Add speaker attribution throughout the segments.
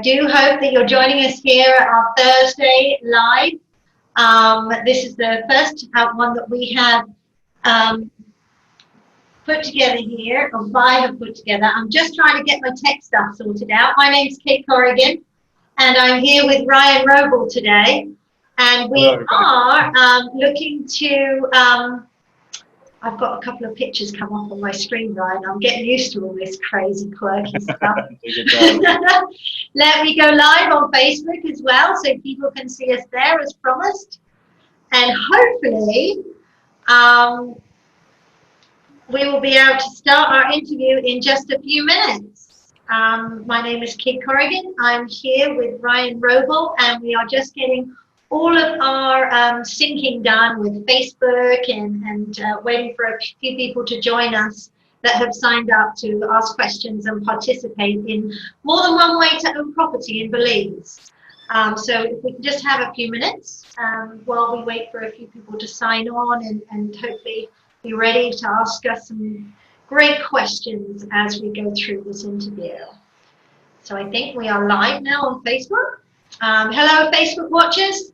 Speaker 1: do hope that you're joining us here at our Thursday live. This is the first one that we have um, put together here, or I have put together. I'm just trying to get my tech stuff sorted out. My name's Kate Corrigan, and I'm here with Ryan Roble today. And we are looking to, I've got a couple of pictures come up on my screen, Ryan. I'm getting used to all this crazy, quirky stuff. Let me go live on Facebook as well, so people can see us there as promised. And hopefully, we will be able to start our interview in just a few minutes. My name is Kate Corrigan. I'm here with Ryan Roble, and we are just getting all of our syncing done with Facebook and waiting for a few people to join us that have signed up to ask questions and participate in more than one way to own property in Belize. So if we can just have a few minutes while we wait for a few people to sign on and hopefully be ready to ask us some great questions as we go through this interview. So I think we are live now on Facebook. Hello, Facebook watchers.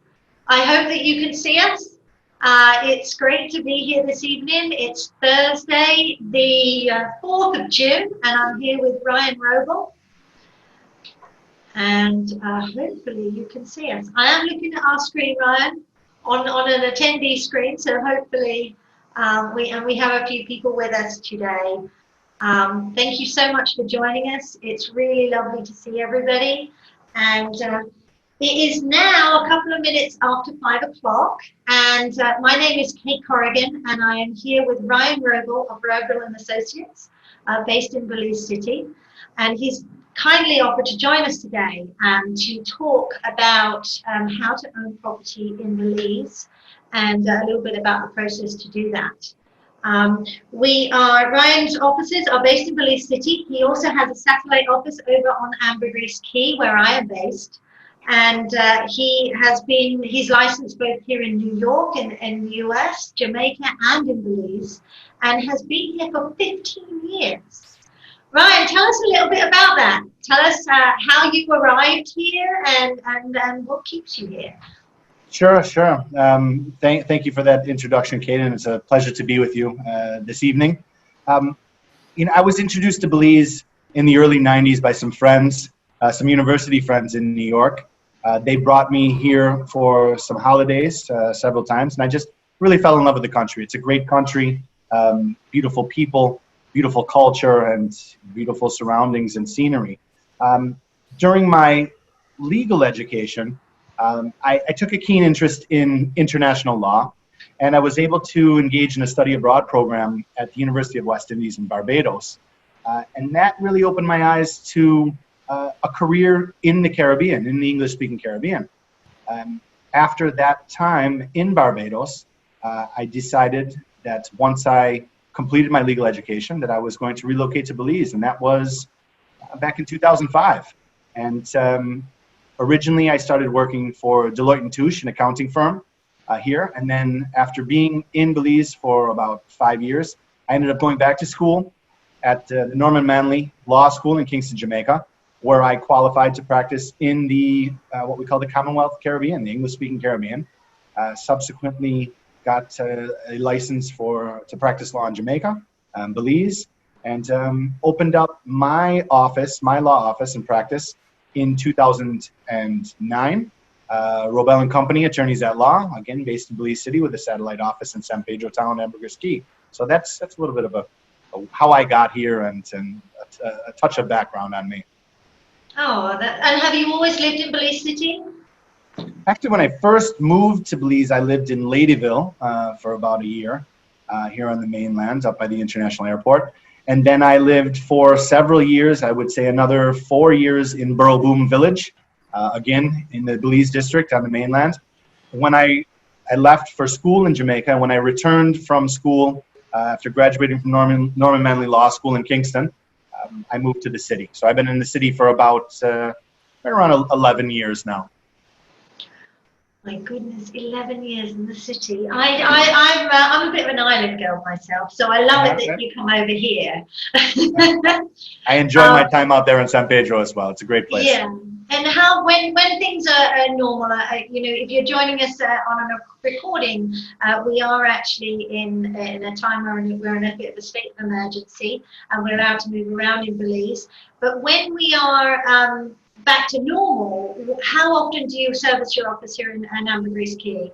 Speaker 1: I hope that you can see us. It's great to be here this evening. It's Thursday, the 4th of June, and I'm here with Ryan Roble. And hopefully you can see us. I am looking at our screen, Ryan, on an attendee screen, so hopefully we have a few people with us today. Thank you so much for joining us. It's really lovely to see everybody. And it is now a couple of minutes after 5 o'clock, and my name is Kate Corrigan, and I am here with Ryan Roble of Roble and Associates, based in Belize City, and he's kindly offered to join us today to talk about how to own property in Belize and a little bit about the process to do that. Ryan's offices are based in Belize City. He also has a satellite office over on Ambergris Caye, where I am based. And he's licensed both here in New York in the US, Jamaica, and in Belize, and has been here for 15 years. Ryan, tell us a little bit about that. Tell us how you arrived here and what keeps you here.
Speaker 2: Sure. Thank you for that introduction, Kate, and it's a pleasure to be with you this evening. I was introduced to Belize in the early 90s by some friends, some university friends in New York. They brought me here for some holidays several times, and I just really fell in love with the country. It's a great country, beautiful people, beautiful culture, and beautiful surroundings and scenery. During my legal education, I took a keen interest in international law, and I was able to engage in a study abroad program at the University of West Indies in Barbados. And that really opened my eyes to a career in the Caribbean, in the English-speaking Caribbean. After that time in Barbados, I decided that once I completed my legal education, that I was going to relocate to Belize, and that was back in 2005. And originally, I started working for Deloitte & Touche, an accounting firm here, and then after being in Belize for about 5 years, I ended up going back to school at the Norman Manley Law School in Kingston, Jamaica, where I qualified to practice in the what we call the Commonwealth Caribbean, the English-speaking Caribbean. Subsequently got a license to practice law in Jamaica, Belize, and opened up my law office and practice in 2009. Roble & Company, Attorneys at Law, again based in Belize City with a satellite office in San Pedro Town, Ambergris Caye. So that's a little bit of how I got here and a touch of background on me.
Speaker 1: Oh, and have you always lived in Belize City?
Speaker 2: Actually, when I first moved to Belize, I lived in Ladyville for about a year here on the mainland, up by the international airport. And then I lived for several years, I would say another 4 years in Borough Village, again in the Belize district on the mainland. When I left for school in Jamaica, when I returned from school after graduating from Norman Manley Law School in Kingston, I moved to the city. So I've been in the city for about around 11 years now.
Speaker 1: My goodness, 11 years in the city. I'm a bit of an island girl myself, so I love it that you come over here.
Speaker 2: I enjoy my time out there in San Pedro as well. It's a great place.
Speaker 1: Yeah, And how, when things are normal, you know, if you're joining us on a recording, we are actually in a time where we're in a bit of a state of emergency, and we're allowed to move around in Belize. But when we are back to normal, how often do you service your office here in Ambergris Caye?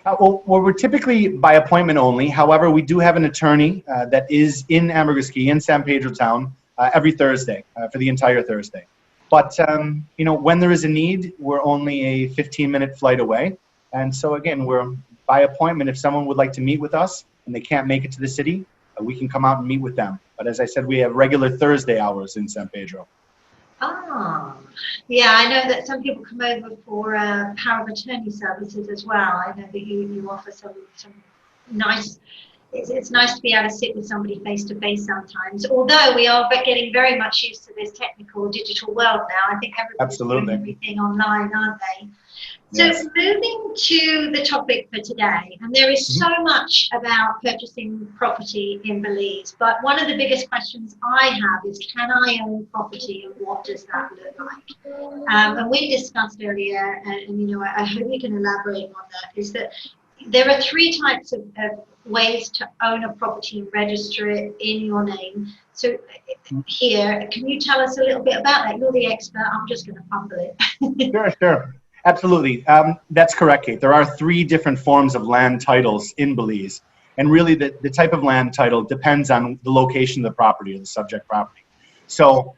Speaker 2: Well, we're typically by appointment only. However, we do have an attorney that is in Ambergris Caye, in San Pedro town, every Thursday for the entire Thursday. But, you know, when there is a need, we're only a 15-minute flight away. And so, again, we're by appointment. If someone would like to meet with us and they can't make it to the city, we can come out and meet with them. But as I said, we have regular Thursday hours in San Pedro.
Speaker 1: Ah, yeah, I know that some people come over for power of attorney services as well. I know that you offer some nice. It's nice to be able to sit with somebody face to face sometimes. Although we are getting very much used to this technical digital world now. I think everybody's doing everything online, aren't they? So
Speaker 2: Yes.
Speaker 1: moving to the topic for today, and there is so much about purchasing property in Belize, but one of the biggest questions I have is, can I own property and what does that look like? And we discussed earlier, and you know, I hope you can elaborate on that, is that there are three types of ways to own a property and register it in your name. So here, can you tell us a little bit about that? You're the expert, I'm just going to fumble it.
Speaker 2: Sure. Absolutely. That's correct, Kate. There are three different forms of land titles in Belize. And really the type of land title depends on the location of the property or the subject property. So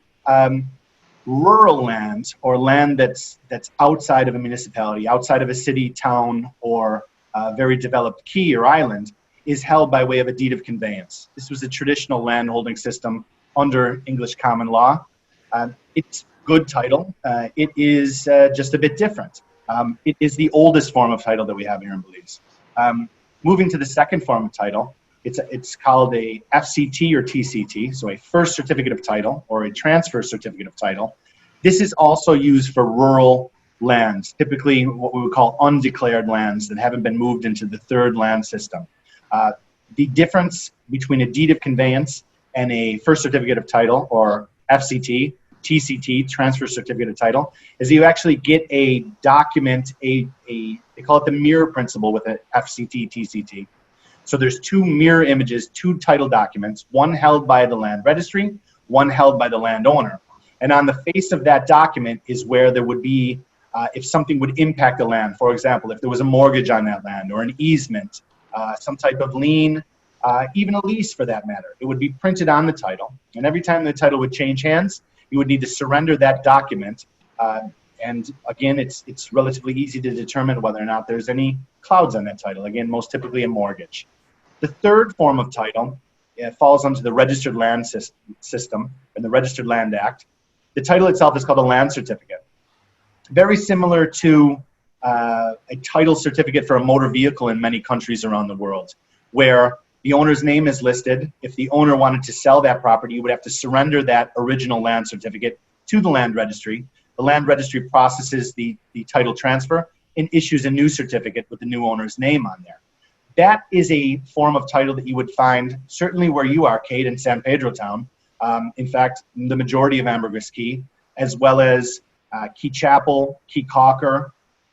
Speaker 2: rural land, or land that's outside of a municipality, outside of a city, town, or a very developed key or island, is held by way of a deed of conveyance. This was a traditional land holding system under English common law. It's good title. It is just a bit different. It is the oldest form of title that we have here in Belize. Moving to the second form of title, it's called a FCT or TCT, so a first certificate of title or a transfer certificate of title. This is also used for rural lands, typically what we would call undeclared lands that haven't been moved into the third land system. The difference between a deed of conveyance and a first certificate of title, or FCT, TCT, transfer certificate of title, is you actually get a document, they call it the mirror principle with a FCT, TCT. So there's two mirror images, two title documents, one held by the land registry, one held by the landowner. And on the face of that document is where there would be, if something would impact the land, for example, if there was a mortgage on that land or an easement, some type of lien, even a lease for that matter, it would be printed on the title. And every time the title would change hands, you would need to surrender that document. And again, it's relatively easy to determine whether or not there's any clouds on that title. Again, most typically a mortgage. The third form of title falls under the Registered Land System and the Registered Land Act. The title itself is called a land certificate. Very similar to a title certificate for a motor vehicle in many countries around the world, where the owner's name is listed. If the owner wanted to sell that property, you would have to surrender that original land certificate to the land registry. The land registry processes the title transfer and issues a new certificate with the new owner's name on there. That is a form of title that you would find certainly where you are, Kate, in San Pedro town. In fact, the majority of Ambergris Caye, as well as Caye Chapel, Caye Caulker,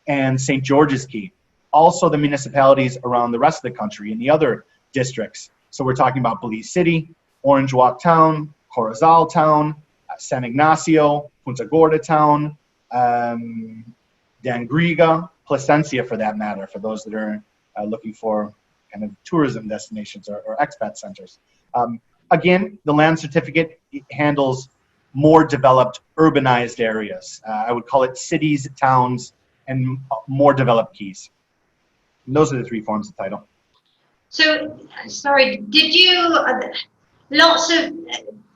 Speaker 2: and St. George's Caye. Also the municipalities around the rest of the country and the other districts. So we're talking about Belize City, Orange Walk Town, Corozal Town, San Ignacio, Punta Gorda Town, Dangriga, Placencia for that matter, for those that are looking for kind of tourism destinations or expat centers. Again, the land certificate handles more developed urbanized areas. I would call it cities, towns, and more developed keys. And those are the three forms of title.
Speaker 1: So, sorry, did you, lots of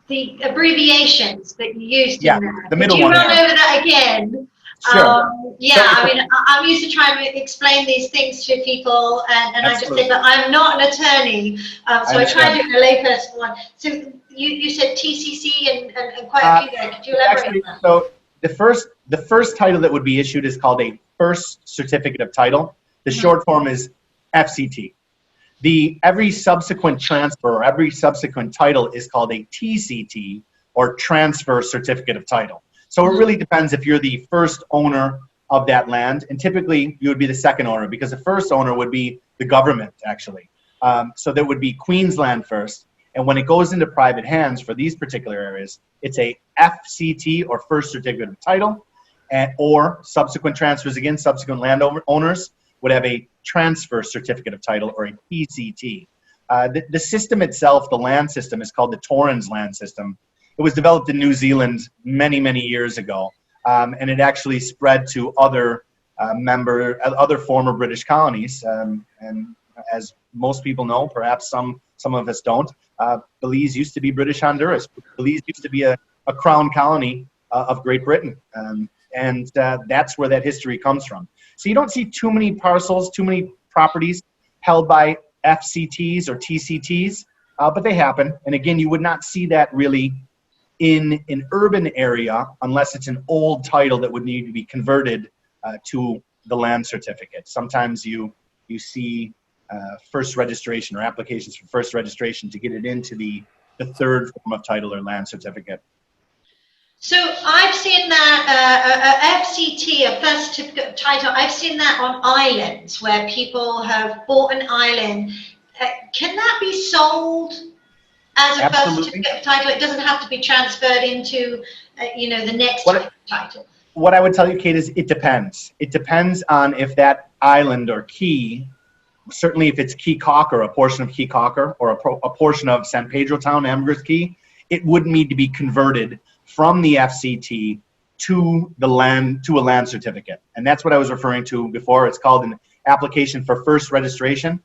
Speaker 1: the abbreviations that you used in there.
Speaker 2: The middle
Speaker 1: Could you
Speaker 2: one.
Speaker 1: run over that again?
Speaker 2: Sure.
Speaker 1: I mean, I'm used to trying to explain these things to people, and I just said, but I'm not an attorney, so I tried to do a layperson one. So you said TCC and quite a few there. Could you elaborate on that?
Speaker 2: So the first title that would be issued is called a first certificate of title. The short form is FCT. Every subsequent transfer or every subsequent title is called a TCT, or transfer certificate of title. So it really depends if you're the first owner of that land, and typically you would be the second owner because the first owner would be the government, actually. So there would be Queensland first, and when it goes into private hands for these particular areas, it's a FCT, or First Certificate of Title, or subsequent transfers, again, subsequent landowners would have a Transfer Certificate of Title, or a TCT. The system itself, the land system, is called the Torrens land system. It was developed in New Zealand many, many years ago, and it actually spread to other former British colonies. And as most people know, perhaps some of us don't, Belize used to be British Honduras. Belize used to be a crown colony of Great Britain, and that's where that history comes from. So you don't see too many parcels, too many properties held by FCTs or TCTs, but they happen. And again, you would not see that really in an urban area unless it's an old title that would need to be converted to the land certificate. Sometimes you see first registration or applications for first registration to get it into the third form of title or land certificate.
Speaker 1: So I've seen that FCT, a first certificate of title, I've seen that on islands where people have bought an island. Can that be sold as a
Speaker 2: Absolutely.
Speaker 1: first certificate of title? It doesn't have to be transferred into, the next title.
Speaker 2: What I would tell you, Kate, is it depends. It depends on if that island or key, certainly if it's Key Cocker, a portion of Key Cocker, or a portion of San Pedro Town, Ambergris Key, it would need to be converted from the FCT to a land certificate. And that's what I was referring to before. It's called an application for first registration.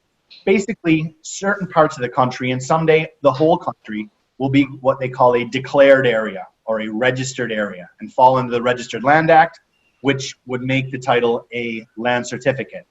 Speaker 2: Basically, certain parts of the country, and someday the whole country, will be what they call a declared area or a registered area and fall under the Registered Land Act, which would make the title a land certificate.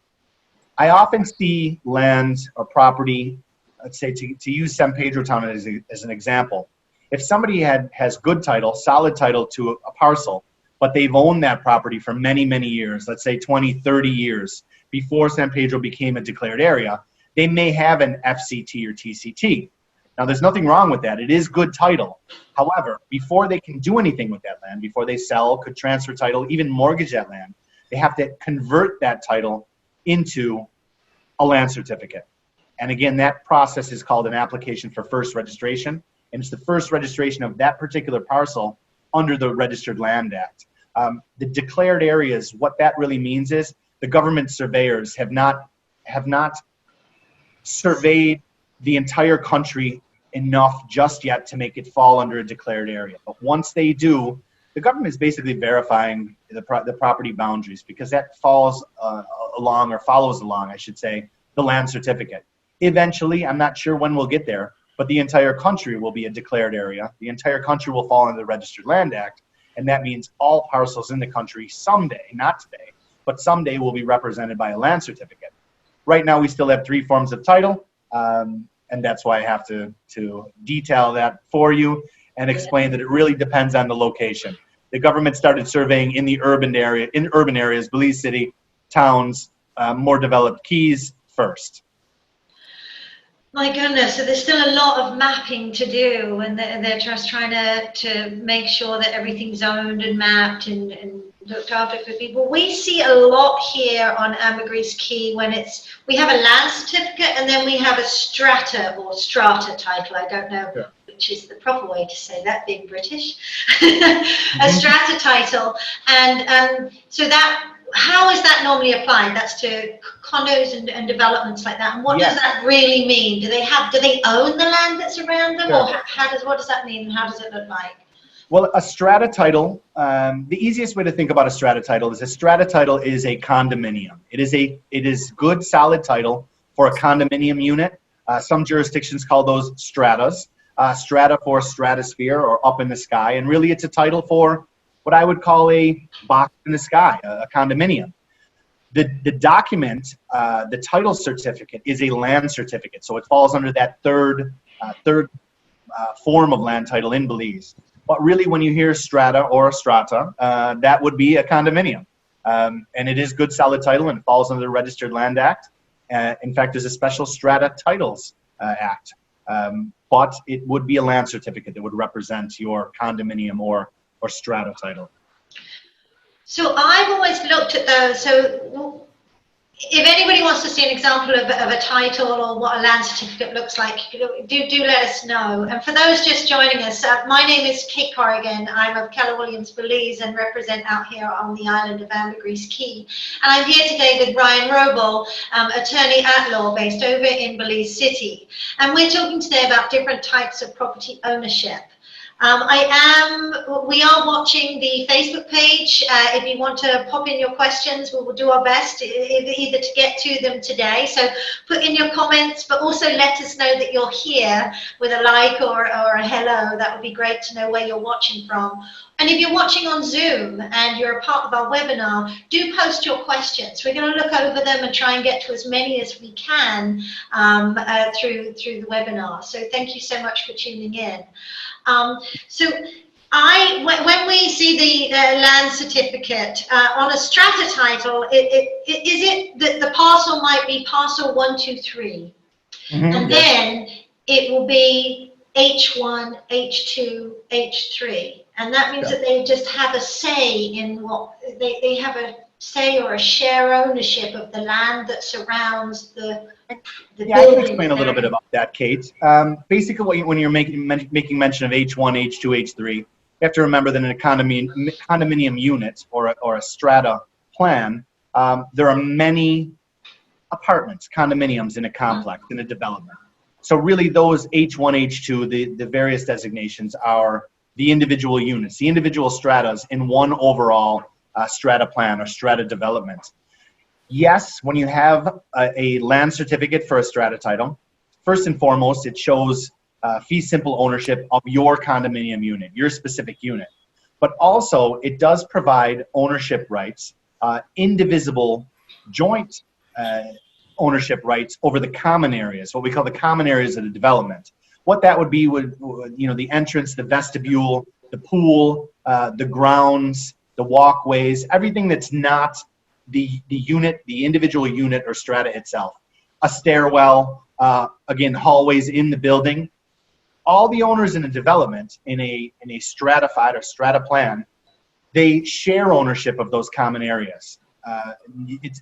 Speaker 2: I often see land or property, let's say to use San Pedro Town as an example. If somebody has good title, solid title to a parcel, but they've owned that property for many, many years, let's say 20, 30 years before San Pedro became a declared area, they may have an FCT or TCT. Now, there's nothing wrong with that. It is good title. However, before they can do anything with that land, before they sell, could transfer title, even mortgage that land, they have to convert that title into a land certificate. And again, that process is called an application for first registration. And it's the first registration of that particular parcel under the Registered Land Act. The declared areas, what that really means is the government surveyors have not surveyed the entire country enough just yet to make it fall under a declared area. But once they do, the government is basically verifying the property boundaries, because that follows along, I should say, the land certificate. Eventually, I'm not sure when we'll get there, but the entire country will be a declared area. The entire country will fall under the Registered Land Act, and that means all parcels in the country someday, not today, but someday will be represented by a land certificate. Right now, we still have 3 forms of title, and that's why I have to detail that for you and explain that it really depends on the location. The government started surveying in urban areas, Belize City, towns, more developed keys first.
Speaker 1: My goodness, so there's still a lot of mapping to do, and they're just trying to make sure that everything's owned and mapped and looked after for people. We see a lot here on Ambergris Key when we have a land certificate and then we have a strata or strata title. I don't know which is the proper way to say that, being British. A strata title, and so that. How is that normally applied? That's to condos and developments like that. And what does that really mean? Do they own the land that's around them, or what does that mean? And how does it look like?
Speaker 2: Well, a strata title, the easiest way to think about a strata title is a condominium. It is good, solid title for a condominium unit. Some jurisdictions call those stratas. Strata for stratosphere or up in the sky, and really it's a title for what I would call a box in the sky, a condominium. The document, the title certificate, is a land certificate, so it falls under that third form of land title in Belize. But really, when you hear strata or strata, that would be a condominium, and it is good, solid title, and falls under the Registered Land Act. In fact, there's a special Strata Titles Act, but it would be a land certificate that would represent your condominium or strata title.
Speaker 1: So I've always looked at those. So if anybody wants to see an example of a title or what a land certificate looks like, do let us know. And for those just joining us, my name is Kate Corrigan. I'm of Keller Williams, Belize, and represent out here on the island of Ambergris Caye. And I'm here today with Ryan Roble, attorney at law based over in Belize City. And we're talking today about different types of property ownership. We are watching the Facebook page. If you want to pop in your questions, we will do our best either to get to them today. So put in your comments, but also let us know that you're here with a like or a hello. That would be great to know where you're watching from. And if you're watching on Zoom and you're a part of our webinar, do post your questions. We're going to look over them and try and get to as many as we can through the webinar. So thank you so much for tuning in. When we see the land certificate on a strata title, is it that the parcel might be parcel 123, and then it will be H1, H2, H3, and that means that they just have a say in what they have a say or a share ownership of the land that surrounds the
Speaker 2: yeah, I can explain a little bit about that, Kate. Basically, when you're making mention of H1, H2, H3, you have to remember that in a condominium unit or a strata plan, there are many apartments, condominiums in a complex, in a development. So really those H1, H2, the various designations are the individual units, the individual stratas in one overall strata plan or strata development. Yes, when you have a land certificate for a strata title, first and foremost, it shows fee simple ownership of your condominium unit, your specific unit. But also, it does provide ownership rights, indivisible joint ownership rights over the common areas, what we call the common areas of the development. What that would be would, the entrance, the vestibule, the pool, the grounds, the walkways, everything that's not the unit, the individual unit or strata itself. A stairwell, again, hallways in the building. All the owners in a development, in a stratified or strata plan, they share ownership of those common areas.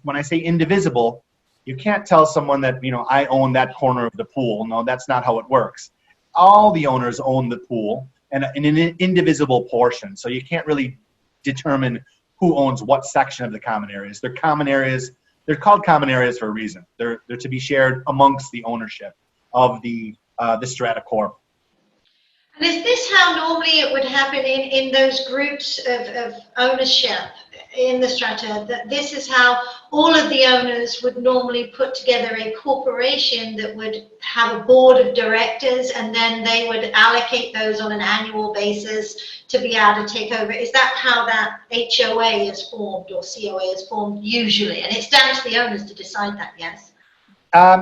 Speaker 2: When I say indivisible, you can't tell someone that, I own that corner of the pool. No, that's not how it works. All the owners own the pool and in an indivisible portion. So you can't really determine who owns what section of the common areas. They're common areas. They're called common areas for a reason. They're to be shared amongst the ownership of the strata corp.
Speaker 1: And is this how normally it would happen in those groups of ownership in the strata, that this is how all of the owners would normally put together a corporation that would have a board of directors, and then they would allocate those on an annual basis to be able to take over? Is that how that HOA is formed or COA is formed usually? And it's down to the owners to decide that, yes?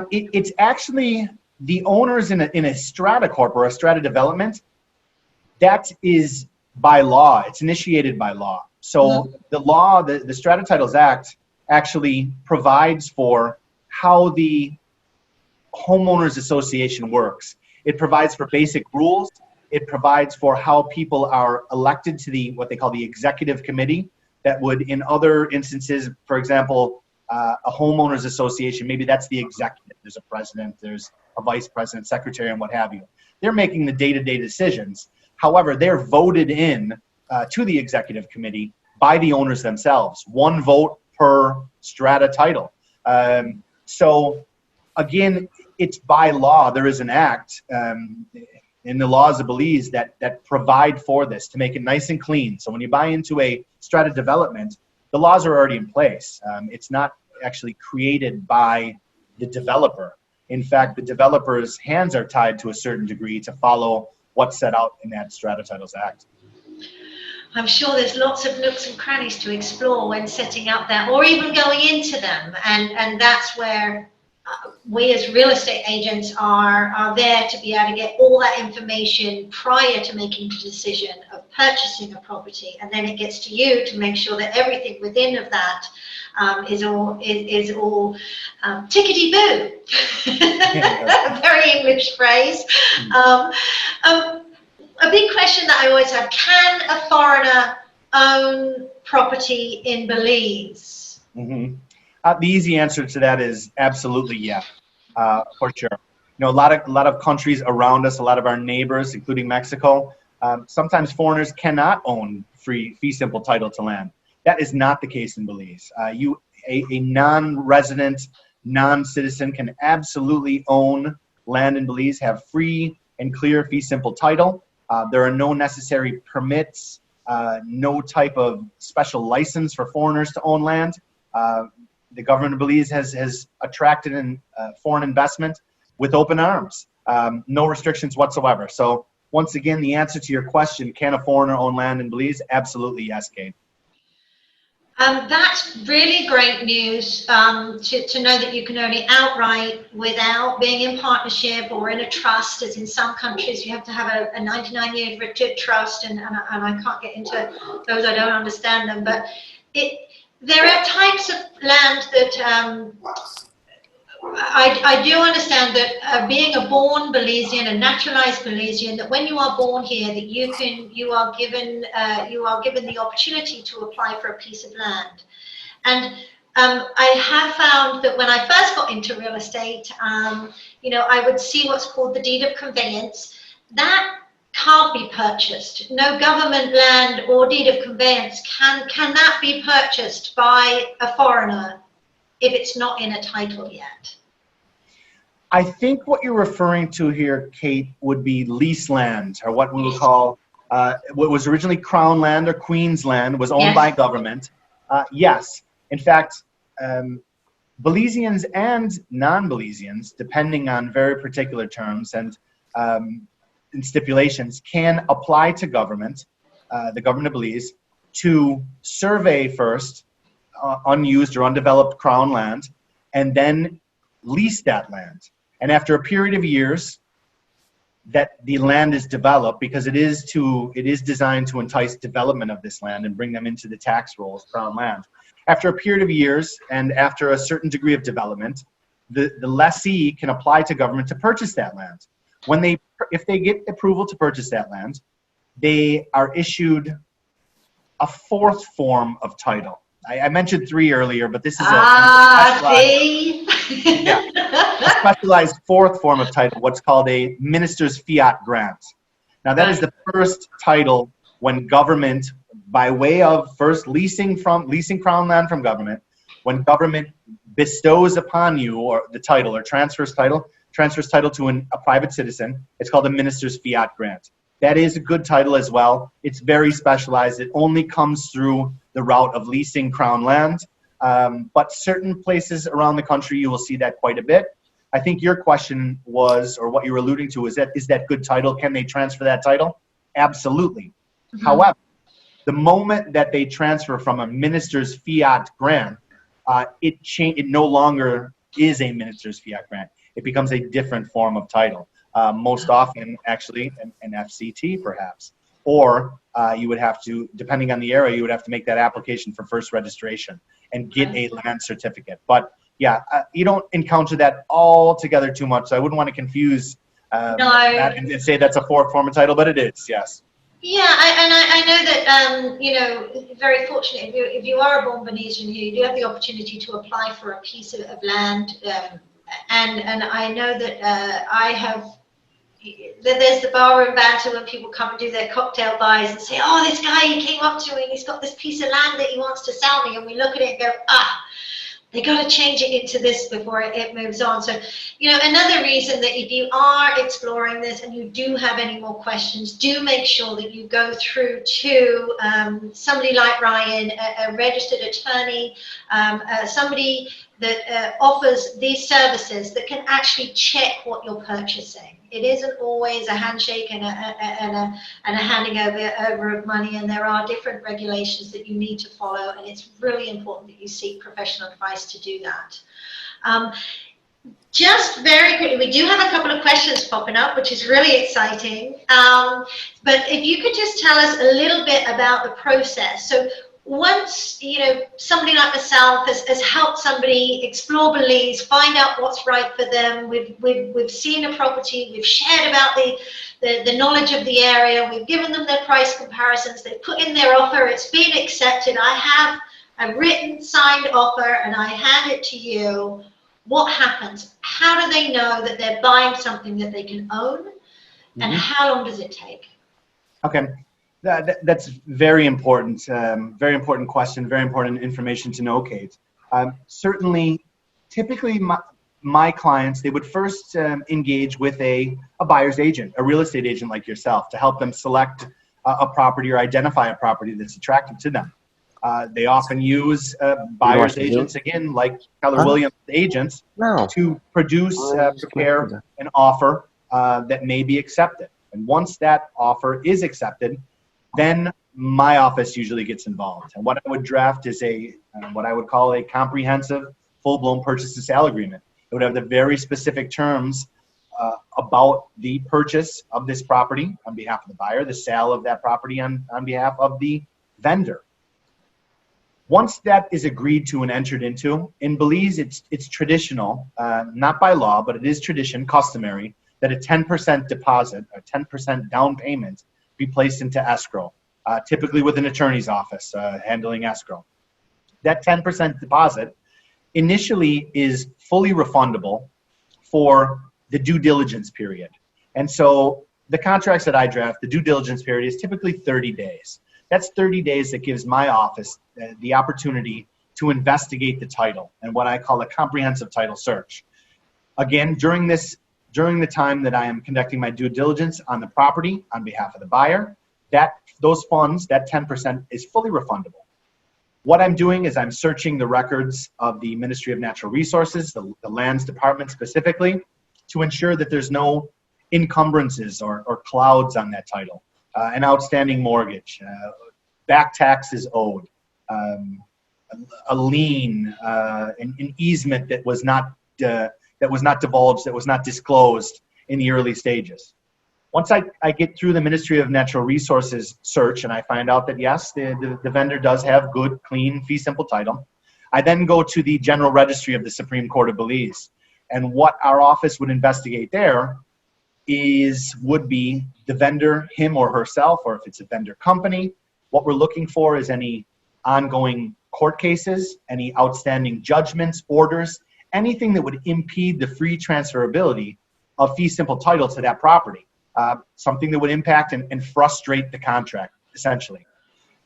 Speaker 2: It's actually the owners in a strata corp or a strata development. That is by law. It's initiated by law. So the law, the Strata Titles Act, actually provides for how the homeowners association works. It provides for basic rules. It provides for how people are elected to what they call the executive committee that would, in other instances, for example, a homeowners association, maybe that's the executive. There's a president, there's a vice president, secretary, and what have you. They're making the day-to-day decisions. However, they're voted in to the executive committee by the owners themselves. One vote per strata title. So again, it's by law. There is an act in the laws of Belize that provide for this to make it nice and clean. So when you buy into a strata development, the laws are already in place. It's not actually created by the developer. In fact, the developer's hands are tied to a certain degree to follow what's set out in that Strata Titles Act.
Speaker 1: I'm sure there's lots of nooks and crannies to explore when setting up that, or even going into them, and that's where we as real estate agents are there to be able to get all that information prior to making the decision of purchasing a property, and then it gets to you to make sure that everything within of that is all tickety-boo. A very English phrase. A big question that I always have: can a foreigner own property in Belize?
Speaker 2: Mm-hmm. The easy answer to that is absolutely yeah, for sure. You know, a lot of countries around us, a lot of our neighbors, including Mexico, sometimes foreigners cannot own fee simple title to land. That is not the case in Belize. A non-resident, non-citizen can absolutely own land in Belize, have free and clear fee simple title. There are no necessary permits, no type of special license for foreigners to own land. The government of Belize has attracted foreign investment with open arms, no restrictions whatsoever. So once again, the answer to your question, can a foreigner own land in Belize? Absolutely yes, Kate.
Speaker 1: That's really great news to know that you can only outright without being in partnership or in a trust, as in some countries you have to have a 99-year rigid trust, and I can't get into those, I don't understand them, but there are types of land that I do understand that being a born Belizean, a naturalized Belizean, that when you are born here, that you are given the opportunity to apply for a piece of land. And I have found that when I first got into real estate, I would see what's called the deed of conveyance. That can't be purchased. No government land or deed of conveyance can that be purchased by a foreigner if it's not in a title yet.
Speaker 2: I think what you're referring to here, Kate, would be lease land, or what we would call, what was originally Crown land or Queen's land, was owned by government. Yes, in fact, Belizeans and non-Belizeans, depending on very particular terms and stipulations, can apply to government, the government of Belize, to survey first unused or undeveloped Crown land, and then lease that land. And after a period of years that the land is developed, because it is designed to entice development of this land and bring them into the tax rolls, Crown land. After a period of years and after a certain degree of development, the lessee can apply to government to purchase that land. If they get approval to purchase that land, they are issued a fourth form of title. I mentioned 3 earlier, but this is a specialized fourth form of title, what's called a minister's fiat grant. Now, that is the first title when government, by way of first leasing Crown land from government, when government bestows upon you or the title or transfers title to a private citizen, it's called a minister's fiat grant. That is a good title as well. It's very specialized. It only comes through the route of leasing Crown land. But certain places around the country, you will see that quite a bit. I think your question was, or what you were alluding to, is that good title? Can they transfer that title? Absolutely. Mm-hmm. However, the moment that they transfer from a minister's fiat grant, it no longer is a minister's fiat grant. It becomes a different form of title. Most often, actually, an FCT perhaps. Or you would have to, depending on the area, you would have to make that application for first registration and get a land certificate. But yeah, you don't encounter that altogether too much. So I wouldn't want to confuse that and say that's a fourth form of title, but it is, yes.
Speaker 1: Yeah, I know that, very fortunate, if you are a born Belizean here, you do have the opportunity to apply for a piece of land. And I know that there's the barroom banter when people come and do their cocktail buys and say, oh, this guy, he came up to me and he's got this piece of land that he wants to sell me. And we look at it and go, they got to change it into this before it moves on. So, another reason that if you are exploring this and you do have any more questions, do make sure that you go through to somebody like Ryan, a registered attorney, somebody that offers these services that can actually check what you're purchasing. It isn't always a handshake and a handing over of money, and there are different regulations that you need to follow, and it's really important that you seek professional advice to do that. Just very quickly, we do have a couple of questions popping up, which is really exciting. But if you could just tell us a little bit about the process. So once, you know, somebody like myself has helped somebody explore Belize, find out what's right for them, we've seen a property, we've shared about the knowledge of the area, we've given them their price comparisons, they've put in their offer, it's been accepted, I have a written signed offer and I hand it to you, what happens? How do they know that they're buying something that they can own? And how long does it take?
Speaker 2: Okay. That's very important. Very important question. Very important information to know, Kate. Certainly, typically, my clients, they would first engage with a buyer's agent, a real estate agent like yourself, to help them select a property or identify a property that's attractive to them. They often use buyer's agents, again, like Keller Williams agents, to produce, prepare an offer that may be accepted. And once that offer is accepted, then my office usually gets involved. And what I would draft is what I would call a comprehensive, full-blown purchase and sale agreement. It would have the very specific terms about the purchase of this property on behalf of the buyer, the sale of that property on behalf of the vendor. Once that is agreed to and entered into, in Belize, it's traditional, not by law, but it is tradition, customary, that a 10% deposit, a 10% down payment, be placed into escrow, typically with an attorney's office handling escrow. That 10% deposit initially is fully refundable for the due diligence period. And so the contracts that I draft, the due diligence period is typically 30 days. That's 30 days that gives my office the opportunity to investigate the title and what I call a comprehensive title search. Again, during the time that I am conducting my due diligence on the property on behalf of the buyer, those funds, that 10%, is fully refundable. What I'm doing is I'm searching the records of the Ministry of Natural Resources, the Lands Department specifically, to ensure that there's no encumbrances or clouds on that title, an outstanding mortgage, back taxes owed, a lien, an easement that was not divulged, that was not disclosed in the early stages. Once I get through the Ministry of Natural Resources search and I find out that yes, the vendor does have good, clean, fee simple title, I then go to the General Registry of the Supreme Court of Belize. And what our office would investigate there would be the vendor, him or herself, or if it's a vendor company. What we're looking for is any ongoing court cases, any outstanding judgments, orders, anything that would impede the free transferability of fee simple title to that property. Something that would impact and frustrate the contract, essentially.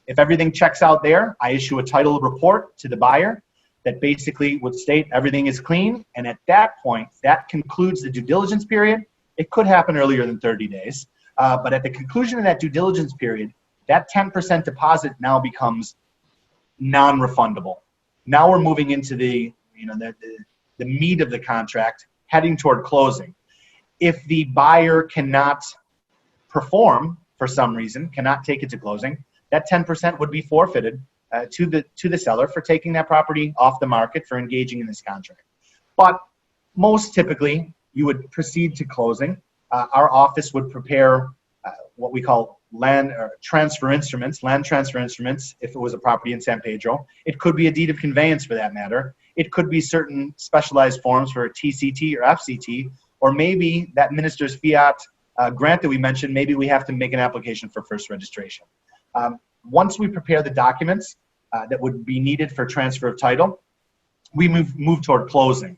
Speaker 2: If everything checks out there, I issue a title report to the buyer that basically would state everything is clean, and at that point, that concludes the due diligence period. It could happen earlier than 30 days, but at the conclusion of that due diligence period, that 10% deposit now becomes non-refundable. Now we're moving into the meat of the contract, heading toward closing. If the buyer cannot perform for some reason, cannot take it to closing, that 10% would be forfeited to the seller for taking that property off the market, for engaging in this contract. But most typically, you would proceed to closing. Our office would prepare what we call land transfer instruments if it was a property in San Pedro. It could be a deed of conveyance for that matter. It could be certain specialized forms for a TCT or FCT, or maybe that minister's fiat grant that we mentioned, maybe we have to make an application for first registration. Once we prepare the documents that would be needed for transfer of title, we move toward closing.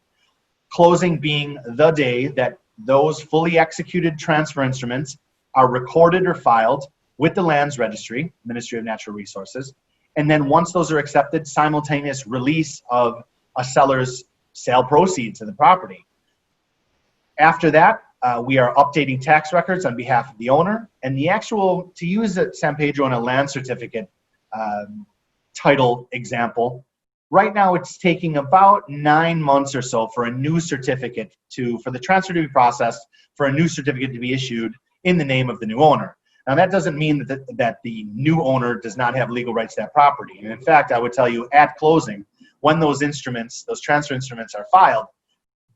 Speaker 2: Closing being the day that those fully executed transfer instruments are recorded or filed with the Lands Registry, Ministry of Natural Resources, and then once those are accepted, simultaneous release of a seller's sale proceeds of the property. After that, we are updating tax records on behalf of the owner, and to use a San Pedro and a land certificate title example, right now it's taking about 9 months or so for a new certificate for the transfer to be processed, for a new certificate to be issued in the name of the new owner. Now that doesn't mean that the new owner does not have legal rights to that property. And in fact, I would tell you at closing, when those transfer instruments are filed,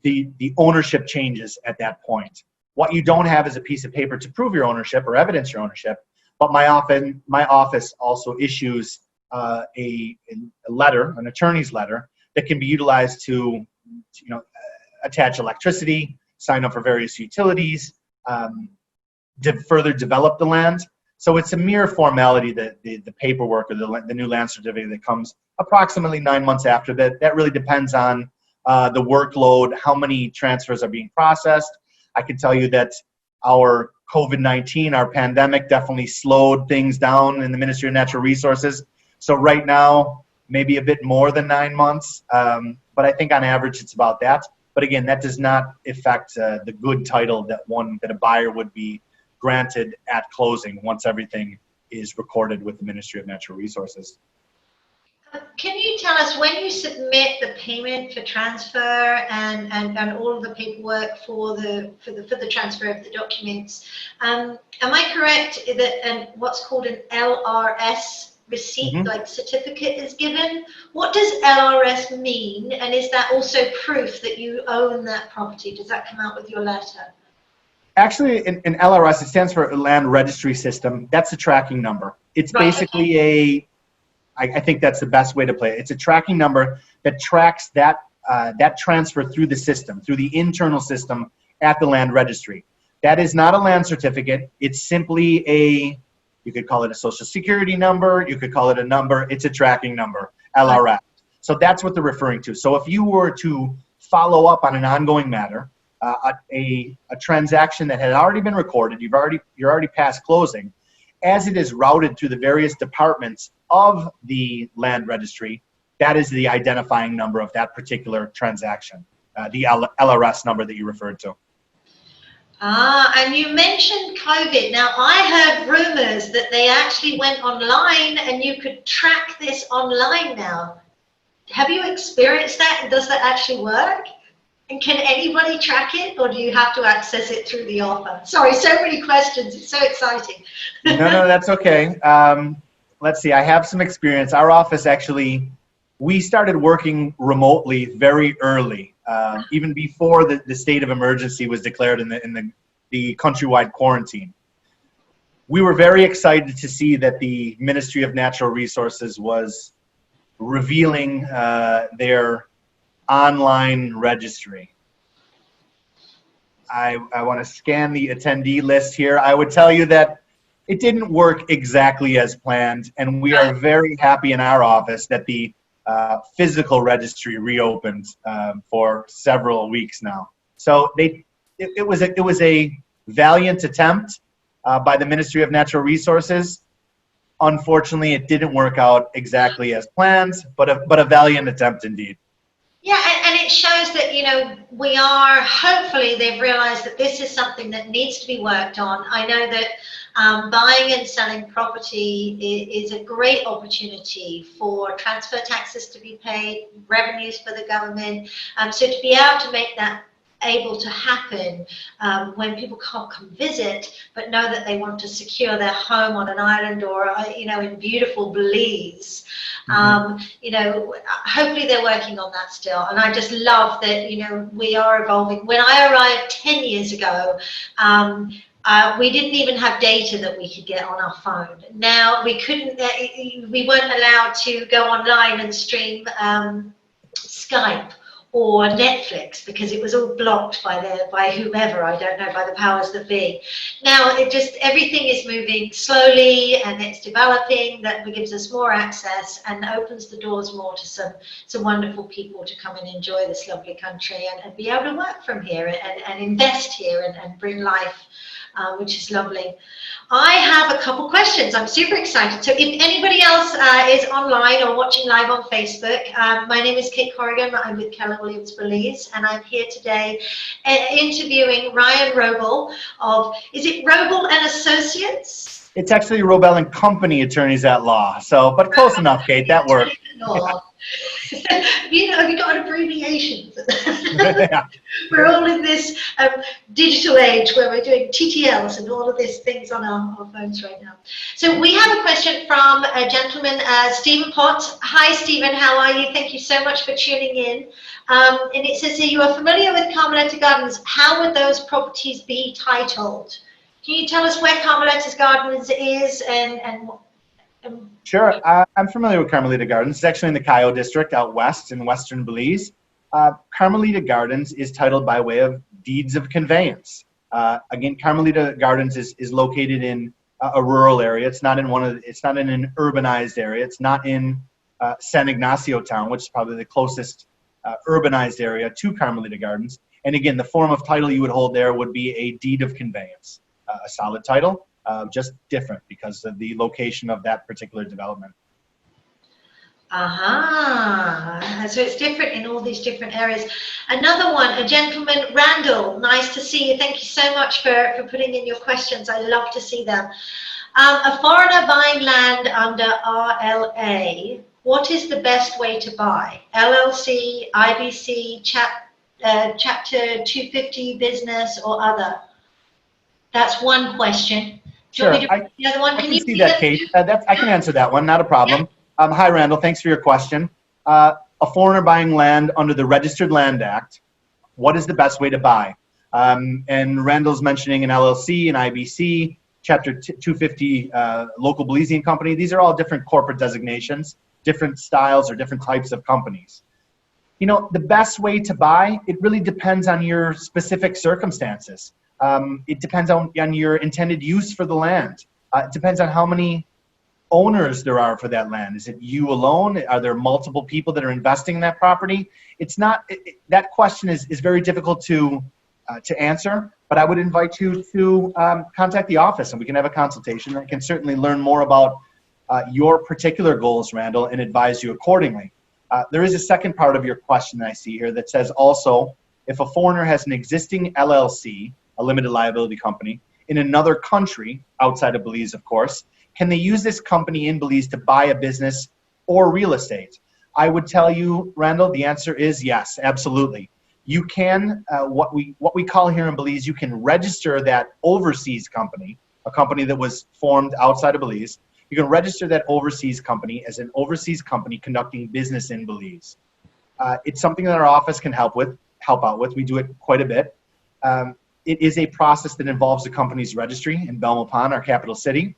Speaker 2: the ownership changes at that point. What you don't have is a piece of paper to prove your ownership or evidence your ownership, but my office also issues a letter, an attorney's letter, that can be utilized to, attach electricity, sign up for various utilities, to further develop the land. So it's a mere formality that the paperwork or the new land certificate that comes approximately 9 months after that. That really depends on the workload, how many transfers are being processed. I can tell you that our COVID-19, our pandemic, definitely slowed things down in the Ministry of Natural Resources. So right now, maybe a bit more than 9 months, but I think on average it's about that. But again, that does not affect the good title that a buyer would be granted at closing once everything is recorded with the Ministry of Natural Resources.
Speaker 1: Can you tell us, when you submit the payment for transfer and all of the paperwork for the transfer of the documents, am I correct that what's called an LRS receipt, like certificate, is given? What does LRS mean, and is that also proof that you own that property? Does that come out with your letter?
Speaker 2: Actually, in LRS, it stands for Land Registry System. That's a tracking number. It's basically I think that's the best way to play it. It's a tracking number that tracks that transfer through the system, through the internal system at the land registry. That is not a land certificate. It's simply you could call it a social security number, you could call it a number. It's a tracking number, LRS. So that's what they're referring to. So if you were to follow up on an ongoing matter, a transaction that had already been recorded, you're already past closing, as it is routed through the various departments of the land registry, that is the identifying number of that particular transaction, the LRS number that you referred to.
Speaker 1: And you mentioned COVID. Now, I heard rumors that they actually went online and you could track this online now. Have you experienced that, and does that actually work? And can anybody track it, or do you have to access it through the offer? Sorry, so many questions. It's so exciting.
Speaker 2: No, that's okay. Let's see. I have some experience. Our office we started working remotely very early, even before the state of emergency was declared in the countrywide quarantine. We were very excited to see that the Ministry of Natural Resources was revealing their online registry. I want to scan the attendee list here. I would tell you that it didn't work exactly as planned, and we are very happy in our office that the physical registry reopened for several weeks now. So it was a valiant attempt by the Ministry of Natural Resources. Unfortunately, it didn't work out exactly as planned, but a valiant attempt indeed.
Speaker 1: Yeah, and it shows that, we are, hopefully they've realized that this is something that needs to be worked on. I know that buying and selling property is a great opportunity for transfer taxes to be paid, revenues for the government. So to be able to make that able to happen when people can't come visit, but know that they want to secure their home on an island or, in beautiful Belize. Hopefully they're working on that still. And I just love that, we are evolving. When I arrived 10 years ago, we didn't even have data that we could get on our phone. Now we weren't allowed to go online and stream Skype or Netflix because it was all blocked by whomever, I don't know, by the powers that be. Now everything is moving slowly and it's developing, that gives us more access and opens the doors more to some wonderful people to come and enjoy this lovely country and be able to work from here and invest here and bring life, which is lovely. I have a couple questions. I'm super excited. So if anybody else is online or watching live on Facebook, my name is Kate Corrigan. I'm with Keller Belize, and I'm here today interviewing Ryan Roble of, is it Roble and Associates?
Speaker 2: It's actually Roble and Company Attorneys at Law. But close enough, Kate. That worked.
Speaker 1: You got abbreviations.
Speaker 2: Yeah.
Speaker 1: We're all in this digital age where we're doing TTLs and all of these things on our phones right now. So we have a question from a gentleman, Stephen Potts. Hi, Stephen. How are you? Thank you so much for tuning in. And it says here, you are familiar with Carmeletta Gardens. How would those properties be titled? Can you tell us where Carmeletta's Gardens is and
Speaker 2: Sure. I'm familiar with Carmelita Gardens. It's actually in the Cayo district out west in western Belize. Carmelita Gardens is titled by way of deeds of conveyance. Again, Carmelita Gardens is located in a rural area. It's not in it's not in an urbanized area. It's not in San Ignacio town, which is probably the closest urbanized area to Carmelita Gardens. And again, the form of title you would hold there would be a deed of conveyance, a solid title, just different because of the location of that particular development.
Speaker 1: Aha, so it's different in all these different areas. Another one, a gentleman, Randall, nice to see you. Thank you so much for putting in your questions. I love to see them. A foreigner buying land under RLA, what is the best way to buy? LLC, IBC, Chapter 250 business or other? That's one question. Do you want me to read the other one?
Speaker 2: I can see that, Kate. I can answer that one, not a problem.
Speaker 1: Yeah.
Speaker 2: Hi, Randall. Thanks for your question. A foreigner buying land under the Registered Land Act, what is the best way to buy? And Randall's mentioning an LLC, an IBC, Chapter 250 local Belizean company. These are all different corporate designations, different styles or different types of companies. You know, the best way to buy, it really depends on your specific circumstances. It depends on your intended use for the land. It depends on how many owners there are for that land. Is it you alone? Are there multiple people that are investing in that property? It's not, that question is very difficult to answer, but I would invite you to contact the office and we can have a consultation. I can certainly learn more about your particular goals, Randall, and advise you accordingly. There is a second part of your question that I see here that says also, if a foreigner has an existing LLC, a limited liability company, in another country, outside of Belize, of course, can they use this company in Belize to buy a business or real estate? I would tell you, Randall, the answer is yes, absolutely. You can, what we call here in Belize, you can register that overseas company, a company that was formed outside of Belize. You can register that overseas company as an overseas company conducting business in Belize. It's something that our office can help out with. We do it quite a bit. It is a process that involves the company's registry in Belmopan, our capital city.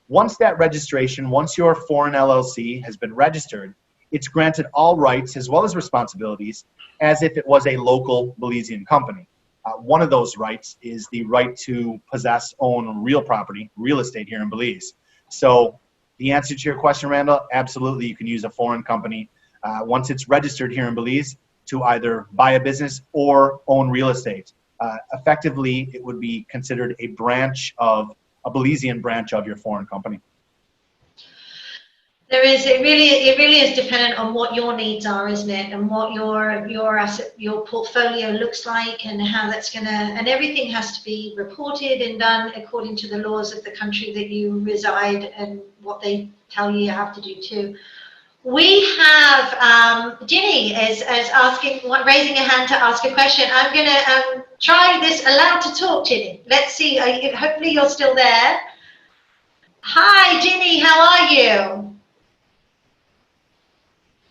Speaker 2: Once that registration, once your foreign LLC has been registered, it's granted all rights as well as responsibilities as if it was a local Belizean company. One of those rights is the right to possess, own real property, real estate here in Belize. So the answer to your question, Randall, absolutely you can use a foreign company once it's registered here in Belize to either buy a business or own real estate. Effectively, it would be considered a branch of, a Belizean branch of your foreign company.
Speaker 1: It really is dependent on what your needs are, isn't it? And what your asset, your portfolio looks like and how that's and everything has to be reported and done according to the laws of the country that you reside and what they tell you have to do too. We have, Ginny is asking, raising a hand to ask a question. I'm going to try this aloud to talk, Ginny. Let's see, hopefully you're still there. Hi, Ginny, how are you?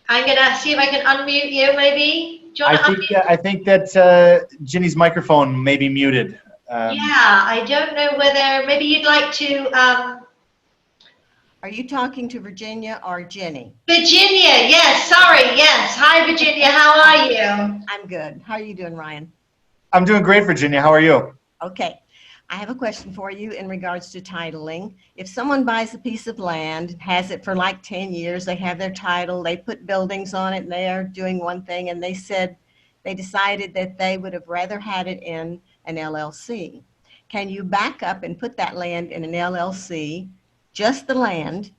Speaker 1: I'm going to see if I can unmute you, maybe. Do you want to unmute?
Speaker 2: I think that Ginny's microphone may be muted.
Speaker 1: Yeah, I don't know whether, maybe you'd like to...
Speaker 3: Are you talking to Virginia or Jenny?
Speaker 1: Virginia, yes, sorry, yes. Hi, Virginia, how are you?
Speaker 3: I'm good. How are you doing, Ryan?
Speaker 2: I'm doing great, Virginia. How are you?
Speaker 3: Okay. I have a question for you in regards to titling. If someone buys a piece of land, has it for like 10 years, they have their title, they put buildings on it, and they are doing one thing, and they decided that they would have rather had it in an LLC. Can you back up and put that land in an LLC, just the land,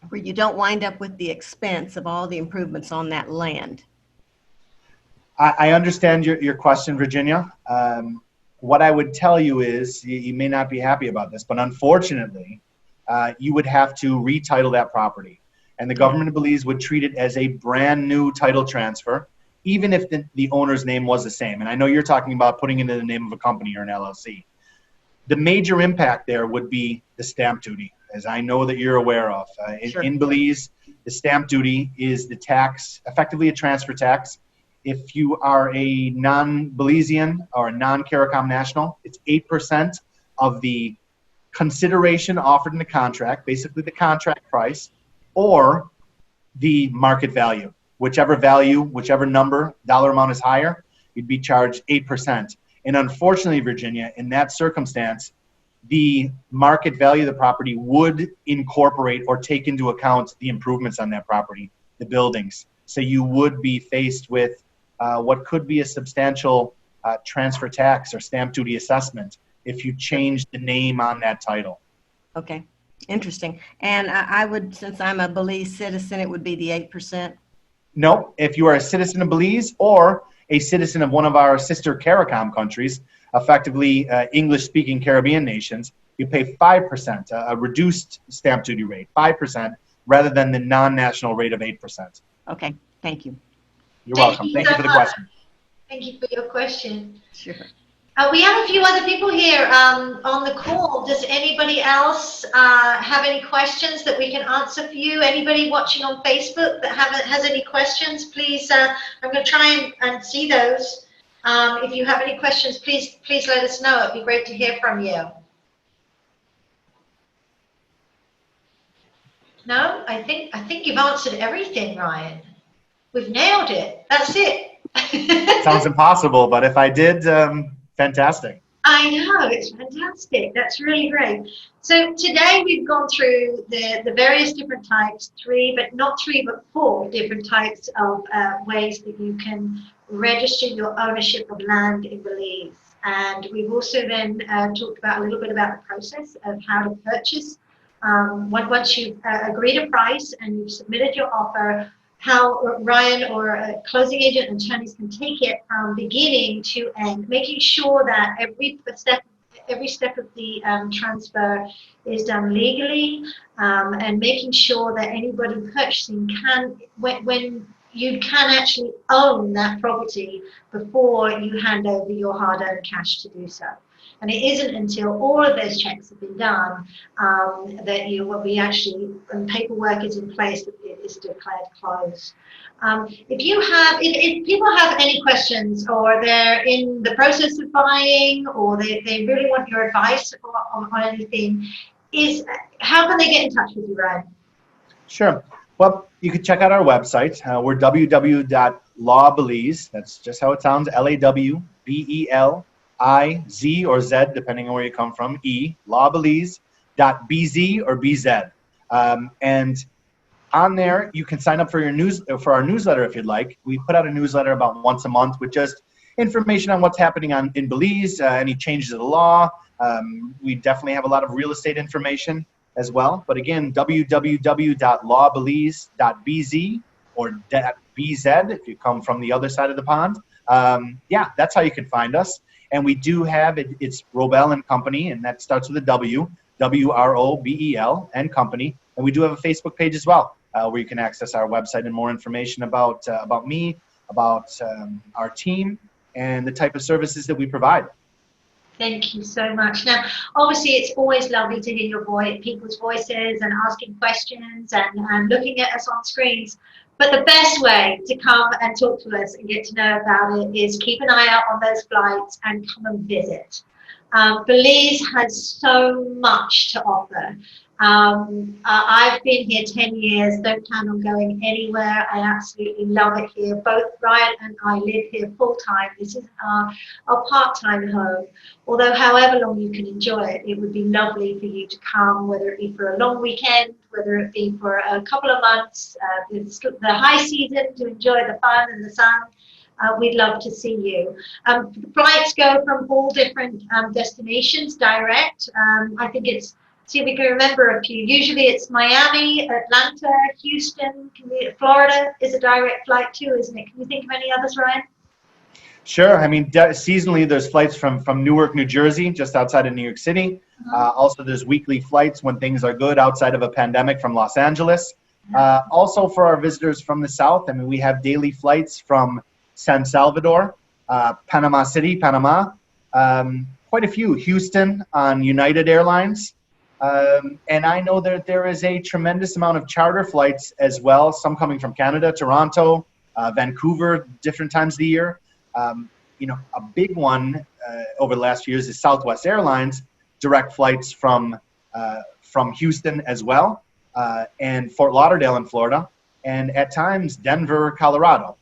Speaker 3: where you don't wind up with the expense of all the improvements on that land?
Speaker 2: I understand your question, Virginia. What I would tell you is, you may not be happy about this, but unfortunately, you would have to retitle that property. And the government of Belize would treat it as a brand new title transfer, even if the owner's name was the same. And I know you're talking about putting it in the name of a company or an LLC. The major impact there would be the stamp duty, as I know that you're aware of.
Speaker 3: Sure.
Speaker 2: In Belize, the stamp duty is the tax, effectively a transfer tax. If you are a non-Belizean or a non-CARICOM national, it's 8% of the consideration offered in the contract, basically the contract price, or the market value. Whichever number, dollar amount is higher, you'd be charged 8%. And unfortunately, Virginia, in that circumstance, the market value of the property would incorporate or take into account the improvements on that property, the buildings. So you would be faced with what could be a substantial transfer tax or stamp duty assessment if you change the name on that title.
Speaker 3: Okay, interesting. And I would, since I'm a Belize citizen, it would be the 8%?
Speaker 2: No, if you are a citizen of Belize or a citizen of one of our sister CARICOM countries, effectively English-speaking Caribbean nations, you pay 5%, a reduced stamp duty rate, 5%, rather than the non-national rate of 8%.
Speaker 3: Okay, thank you.
Speaker 2: You're welcome. Thank you for the question.
Speaker 1: Thank you for your question.
Speaker 3: Sure.
Speaker 1: We have a few other people here on the call. Does anybody else have any questions that we can answer for you? Anybody watching on Facebook that has any questions, please, I'm going to try and see those. If you have any questions, please let us know. It'd be great to hear from you. No, I think you've answered everything, Ryan. We've nailed it. That's it.
Speaker 2: Sounds impossible, but if I did, fantastic.
Speaker 1: I know, it's fantastic. That's really great. So today we've gone through the various different types, not three, but four different types of ways that you can register your ownership of land in Belize. And we've also then talked about a little bit about the process of how to purchase. Once you've agreed a price and you've submitted your offer, how Ryan or a closing agent and attorneys can take it from beginning to end, making sure that every step of the transfer is done legally, and making sure that anybody purchasing when you can actually own that property before you hand over your hard-earned cash to do so. And it isn't until all of those checks have been done that and paperwork is in place that it is declared closed. If people have any questions, or they're in the process of buying, or they really want your advice on anything, how can they get in touch with you, Ryan?
Speaker 2: Sure. Well, you can check out our website. We're www.lawbelize. That's just how it sounds. LAWBELIZ or Z, depending on where you come from. lawbelize.bz or BZ. And on there, you can sign up for our newsletter if you'd like. We put out a newsletter about once a month with just information on what's happening in Belize, any changes of the law. We definitely have a lot of real estate information as well. But again, www.lawbelize.bz or .bz if you come from the other side of the pond. That's how you can find us. And we do have, it's Robel and Company, and that starts with a W, WROBEL and Company. And we do have a Facebook page as well, where you can access our website and more information about me, about our team, and the type of services that we provide.
Speaker 1: Thank you so much. Now, obviously, it's always lovely to hear people's voices and asking questions and looking at us on screens. But the best way to come and talk to us and get to know about it is keep an eye out on those flights and come and visit. Belize has so much to offer. I've been here 10 years, don't plan on going anywhere. I absolutely love it here. Both Ryan and I live here full time. This is our part-time home. Although however long you can enjoy it, it would be lovely for you to come, whether it be for a long weekend, whether it be for a couple of months, the high season to enjoy the fun and the sun. We'd love to see you. Flights go from all different destinations direct. I think see if we can remember a few. Usually it's Miami, Atlanta, Houston, Florida is a direct flight too, isn't it? Can you think of any others, Ryan?
Speaker 2: Sure. I mean, seasonally, there's flights from Newark, New Jersey, just outside of New York City. Also, there's weekly flights when things are good outside of a pandemic from Los Angeles. Also, for our visitors from the South, I mean, we have daily flights from San Salvador, Panama City, Panama, quite a few. Houston on United Airlines. And I know that there is a tremendous amount of charter flights as well, some coming from Canada, Toronto, Vancouver, different times of the year. A big one over the last few years is Southwest Airlines, direct flights from Houston as well, and Fort Lauderdale in Florida, and at times Denver, Colorado.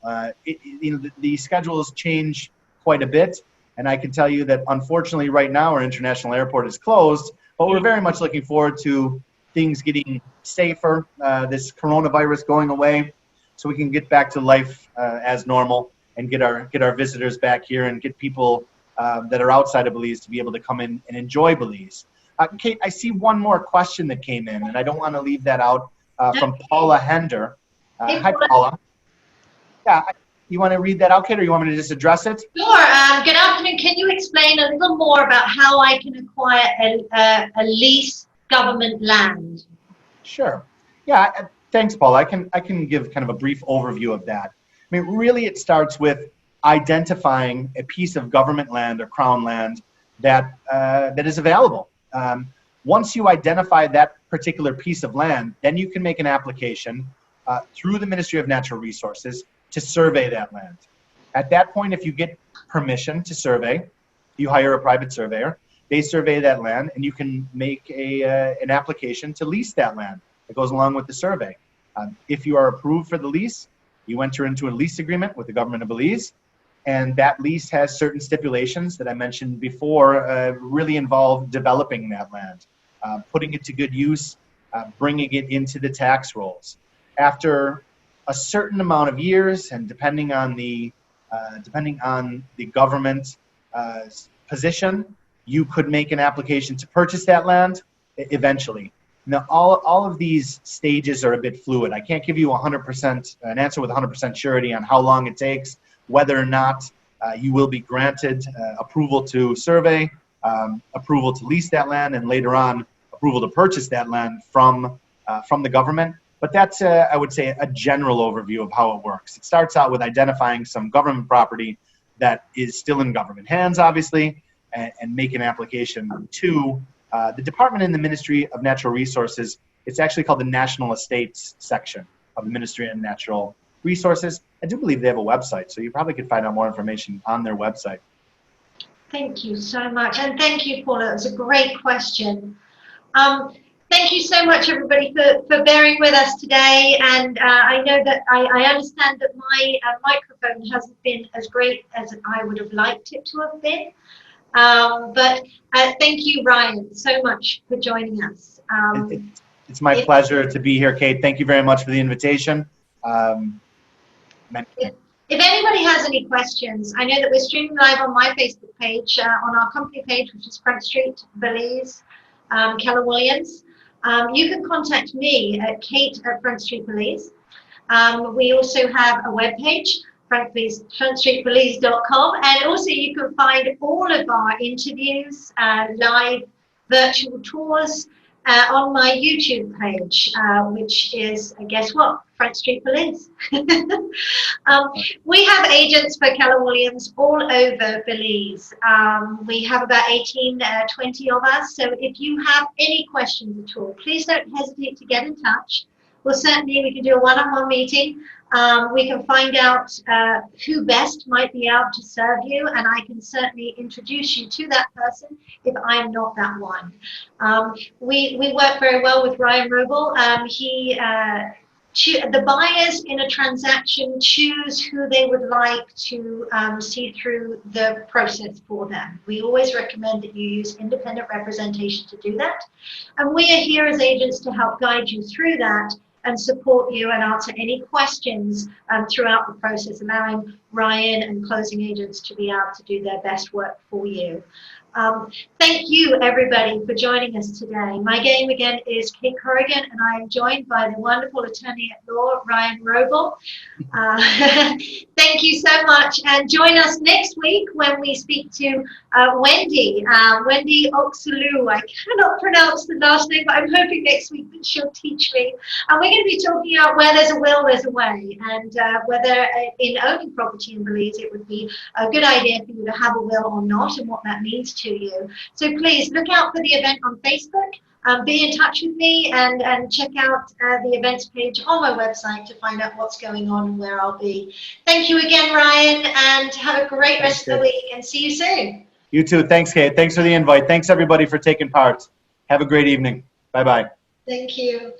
Speaker 2: The schedules change quite a bit, and I can tell you that unfortunately right now our international airport is closed, but we're very much looking forward to things getting safer, this coronavirus going away, so we can get back to life as normal and get our visitors back here and get people that are outside of Belize to be able to come in and enjoy Belize. Kate, I see one more question that came in, and I don't want to leave that out, from Paula Hender. Hi, Paula. Yeah, you want to read that out, Kate, or you want me to just address it?
Speaker 1: Sure. Good afternoon. Can you explain a little more about how I can acquire a lease government land?
Speaker 2: Sure. Yeah, thanks, Paula. I can give kind of a brief overview of that. I mean, really it starts with identifying a piece of government land or crown land that is available. Once you identify that particular piece of land, then you can make an application through the Ministry of Natural Resources to survey that land. At that point, if you get permission to survey, you hire a private surveyor. They survey that land, and you can make an application to lease that land that goes along with the survey. If you are approved for the lease, you enter into a lease agreement with the government of Belize, and that lease has certain stipulations that I mentioned before, really involve developing that land, putting it to good use, bringing it into the tax rolls. After a certain amount of years, and depending on the government position, you could make an application to purchase that land eventually. Now, all of these stages are a bit fluid. I can't give you an answer with 100% surety on how long it takes, whether or not you will be granted approval to survey, approval to lease that land, and later on approval to purchase that land from the government. But that's, I would say, a general overview of how it works. It starts out with identifying some government property that is still in government hands, obviously, and make an application to the department in the Ministry of Natural Resources. It's actually called the National Estates section of the Ministry of Natural Resources. I do believe they have a website, so you probably could find out more information on their website.
Speaker 1: Thank you so much. And thank you, Paula. It was a great question. Thank you so much, everybody, for bearing with us today. And I know that I understand that my microphone hasn't been as great as I would have liked it to have been. But thank you, Ryan, so much for joining us.
Speaker 2: It's my pleasure to be here, Kate. Thank you very much for the invitation.
Speaker 1: If anybody has any questions, I know that we're streaming live on my Facebook page, on our company page, which is Front Street Belize, Keller Williams. You can contact me at Kate@Front Street Belize. We also have a webpage, frontstreetbelize.com, and also you can find all of our interviews, live virtual tours on my YouTube page, which is, guess what, Front Street Belize. We have agents for Keller Williams all over Belize. We have about 20 of us, so if you have any questions at all, please don't hesitate to get in touch. Well, certainly we can do a one-on-one meeting. We can find out who best might be able to serve you, and I can certainly introduce you to that person if I'm not that one. We work very well with Ryan Roble. The buyers in a transaction choose who they would like to see through the process for them. We always recommend that you use independent representation to do that. And we are here as agents to help guide you through that and support you and answer any questions throughout the process, allowing Ryan and closing agents to be able to do their best work for you. Thank you, everybody, for joining us today. My name again is Kate Corrigan, and I am joined by the wonderful attorney at law, Ryan Roble. Thank you so much, and join us next week when we speak to Wendy Oxaloo. I cannot pronounce the last name, but I'm hoping next week that she'll teach me. And we're going to be talking about where there's a will, there's a way, and whether in owning property in Belize it would be a good idea for you to have a will or not, and what that means to you. So please look out for the event on Facebook. Be in touch with me and check out the events page on my website to find out what's going on and where I'll be. Thank you again, Ryan, and have a great rest of the week, and see you soon.
Speaker 2: You too. Thanks, Kate. Thanks for the invite. Thanks, everybody, for taking part. Have a great evening. Bye-bye.
Speaker 1: Thank you.